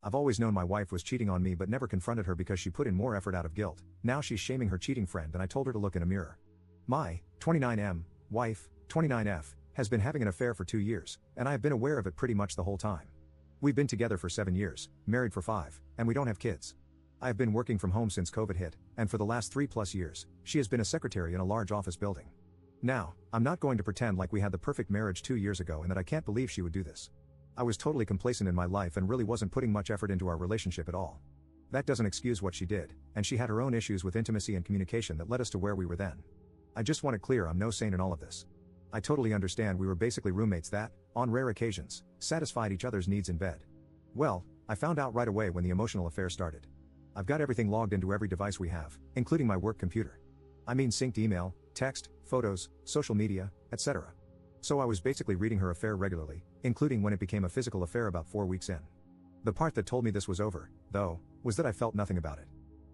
I've always known my wife was cheating on me but never confronted her because she put in more effort out of guilt. Now she's shaming her cheating friend and I told her to look in a mirror. My 29M wife, 29F, has been having an affair for 2 years, and I have been aware of it pretty much the whole time. We've been together for 7 years, married for 5, and we don't have kids. I have been working from home since COVID hit, and for the last 3+ years, she has been a secretary in a large office building. Now, I'm not going to pretend like we had the perfect marriage 2 years ago and that I can't believe she would do this. I was totally complacent in my life and really wasn't putting much effort into our relationship at all. That doesn't excuse what she did, and she had her own issues with intimacy and communication that led us to where we were then. I just want it clear I'm no saint in all of this. I totally understand we were basically roommates that, on rare occasions, satisfied each other's needs in bed. Well, I found out right away when the emotional affair started. I've got everything logged into every device we have, including my work computer. I mean synced email, text, photos, social media, etc. So I was basically reading her affair regularly, including when it became a physical affair about 4 weeks in. The part that told me this was over, though, was that I felt nothing about it.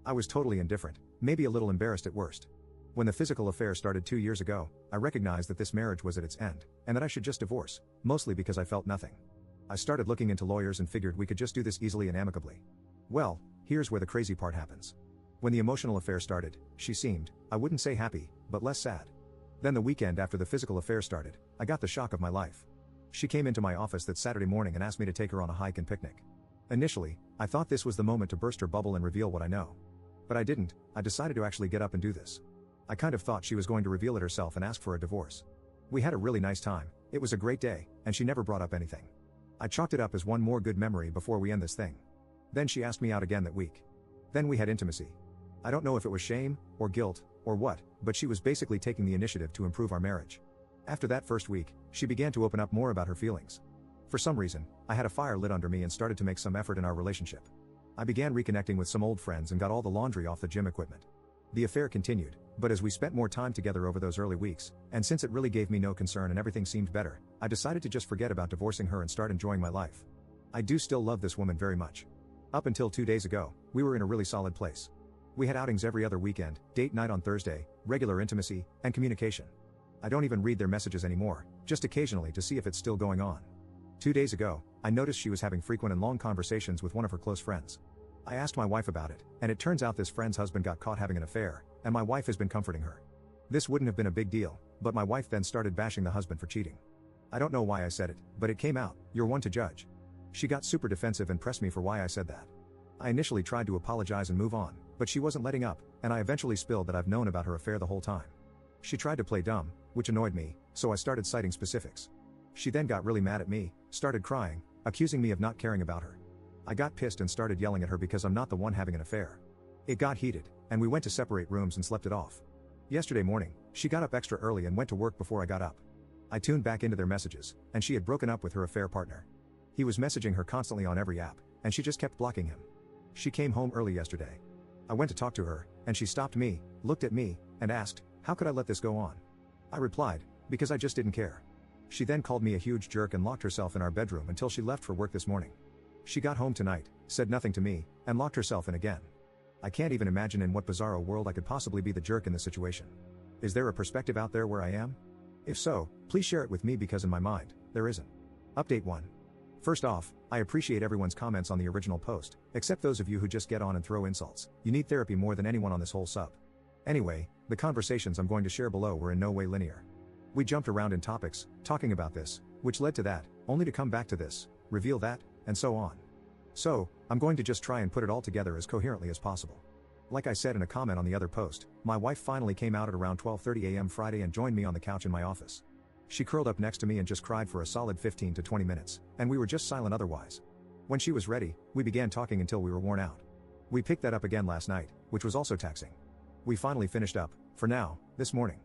I was totally indifferent, maybe a little embarrassed at worst. When the physical affair started 2 years ago, I recognized that this marriage was at its end, and that I should just divorce, mostly because I felt nothing. I started looking into lawyers and figured we could just do this easily and amicably. Well, here's where the crazy part happens. When the emotional affair started, she seemed, I wouldn't say happy, but less sad. Then the weekend after the physical affair started, I got the shock of my life. She came into my office that Saturday morning and asked me to take her on a hike and picnic. Initially, I thought this was the moment to burst her bubble and reveal what I know. But I didn't. I decided to actually get up and do this. I kind of thought she was going to reveal it herself and ask for a divorce. We had a really nice time, it was a great day, and she never brought up anything. I chalked it up as one more good memory before we end this thing. Then she asked me out again that week. Then we had intimacy. I don't know if it was shame, or guilt, or what, but she was basically taking the initiative to improve our marriage. After that first week, she began to open up more about her feelings. For some reason, I had a fire lit under me and started to make some effort in our relationship. I began reconnecting with some old friends and got all the laundry off the gym equipment. The affair continued, but as we spent more time together over those early weeks, and since it really gave me no concern and everything seemed better, I decided to just forget about divorcing her and start enjoying my life. I do still love this woman very much. Up until 2 days ago, we were in a really solid place. We had outings every other weekend, date night on Thursday, regular intimacy, and communication. I don't even read their messages anymore, just occasionally to see if it's still going on. 2 days ago, I noticed she was having frequent and long conversations with one of her close friends. I asked my wife about it, and it turns out this friend's husband got caught having an affair, and my wife has been comforting her. This wouldn't have been a big deal, but my wife then started bashing the husband for cheating. I don't know why I said it, but it came out. You're one to judge. She got super defensive and pressed me for why I said that. I initially tried to apologize and move on, but she wasn't letting up, and I eventually spilled that I've known about her affair the whole time. She tried to play dumb, which annoyed me, so I started citing specifics. She then got really mad at me, started crying, accusing me of not caring about her. I got pissed and started yelling at her because I'm not the one having an affair. It got heated, and we went to separate rooms and slept it off. Yesterday morning, she got up extra early and went to work before I got up. I tuned back into their messages, and she had broken up with her affair partner. He was messaging her constantly on every app, and she just kept blocking him. She came home early yesterday. I went to talk to her, and she stopped me, looked at me, and asked, how could I let this go on? I replied, because I just didn't care. She then called me a huge jerk and locked herself in our bedroom until she left for work this morning. She got home tonight, said nothing to me, and locked herself in again. I can't even imagine in what bizarro world I could possibly be the jerk in this situation. Is there a perspective out there where I am? If so, please share it with me because in my mind, there isn't. Update 1. First off, I appreciate everyone's comments on the original post, except those of you who just get on and throw insults. You need therapy more than anyone on this whole sub. Anyway, the conversations I'm going to share below were in no way linear. We jumped around in topics, talking about this, which led to that, only to come back to this, reveal that, and so on. So, I'm going to just try and put it all together as coherently as possible. Like I said in a comment on the other post, my wife finally came out at around 12:30 a.m. Friday and joined me on the couch in my office. She curled up next to me and just cried for a solid 15 to 20 minutes, and we were just silent otherwise. When she was ready, we began talking until we were worn out. We picked that up again last night, which was also taxing. We finally finished up, for now, this morning.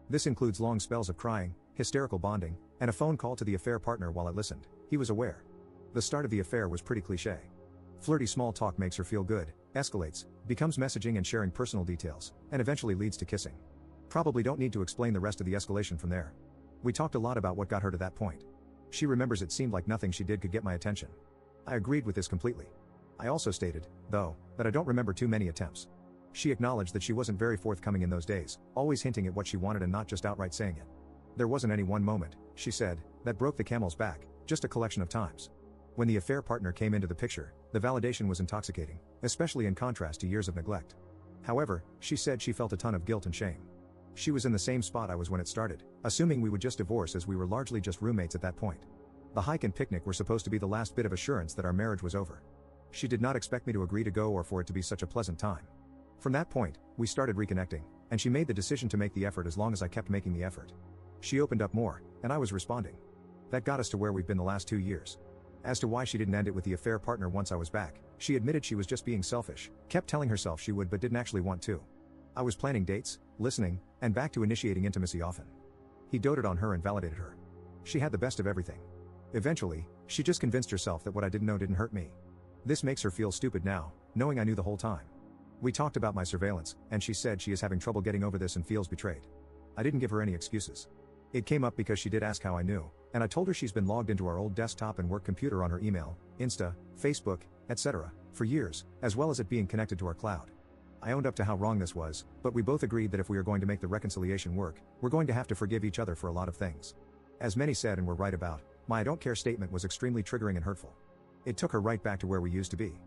This includes long spells of crying, hysterical bonding, and a phone call to the affair partner while I listened. He was aware. The start of the affair was pretty cliché. Flirty small talk makes her feel good, escalates, becomes messaging and sharing personal details, and eventually leads to kissing. Probably don't need to explain the rest of the escalation from there. We talked a lot about what got her to that point. She remembers it seemed like nothing she did could get my attention. I agreed with this completely. I also stated, though, that I don't remember too many attempts. She acknowledged that she wasn't very forthcoming in those days, always hinting at what she wanted and not just outright saying it. There wasn't any one moment, she said, that broke the camel's back, just a collection of times. When the affair partner came into the picture, the validation was intoxicating, especially in contrast to years of neglect. However, she said she felt a ton of guilt and shame. She was in the same spot I was when it started, assuming we would just divorce as we were largely just roommates at that point. The hike and picnic were supposed to be the last bit of assurance that our marriage was over. She did not expect me to agree to go or for it to be such a pleasant time. From that point, we started reconnecting, and she made the decision to make the effort as long as I kept making the effort. She opened up more, and I was responding. That got us to where we've been the last 2 years. As to why she didn't end it with the affair partner once I was back, she admitted she was just being selfish, kept telling herself she would but didn't actually want to. I was planning dates, listening, and back to initiating intimacy often. He doted on her and validated her. She had the best of everything. Eventually, she just convinced herself that what I didn't know didn't hurt me. This makes her feel stupid now, knowing I knew the whole time. We talked about my surveillance, and she said she is having trouble getting over this and feels betrayed. I didn't give her any excuses. It came up because she did ask how I knew, and I told her she's been logged into our old desktop and work computer on her email, Insta, Facebook, etc., for years, as well as it being connected to our cloud. I owned up to how wrong this was, but we both agreed that if we are going to make the reconciliation work, we're going to have to forgive each other for a lot of things. As many said and were right about, my "I don't care" statement was extremely triggering and hurtful. It took her right back to where we used to be.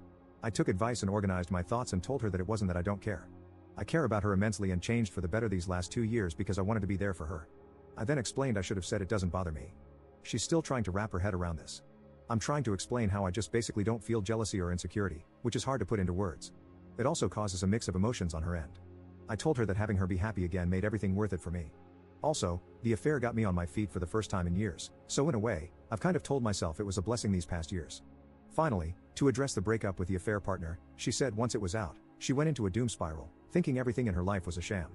I took advice and organized my thoughts and told her that it wasn't that I don't care. I care about her immensely and changed for the better these last 2 years because I wanted to be there for her. I then explained I should have said it doesn't bother me. She's still trying to wrap her head around this. I'm trying to explain how I just basically don't feel jealousy or insecurity, which is hard to put into words. It also causes a mix of emotions on her end. I told her that having her be happy again made everything worth it for me. Also, the affair got me on my feet for the first time in years, so in a way, I've kind of told myself it was a blessing these past years. Finally, to address the breakup with the affair partner, she said once it was out, she went into a doom spiral, thinking everything in her life was a sham.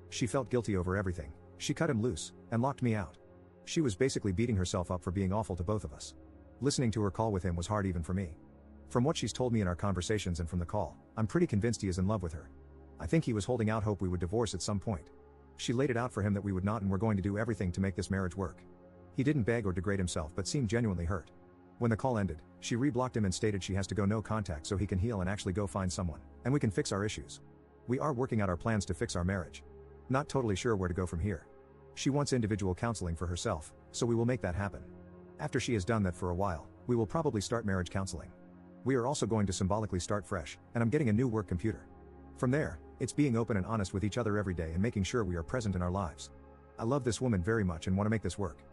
She felt guilty over everything. She cut him loose, and locked me out. She was basically beating herself up for being awful to both of us. Listening to her call with him was hard even for me. From what she's told me in our conversations and from the call, I'm pretty convinced he is in love with her. I think he was holding out hope we would divorce at some point. She laid it out for him that we would not and were going to do everything to make this marriage work. He didn't beg or degrade himself but seemed genuinely hurt. When the call ended, she reblocked him and stated she has to go no contact so he can heal and actually go find someone, and we can fix our issues. We are working out our plans to fix our marriage. Not totally sure where to go from here. She wants individual counseling for herself, so we will make that happen. After she has done that for a while, we will probably start marriage counseling. We are also going to symbolically start fresh, and I'm getting a new work computer. From there, it's being open and honest with each other every day and making sure we are present in our lives. I love this woman very much and want to make this work.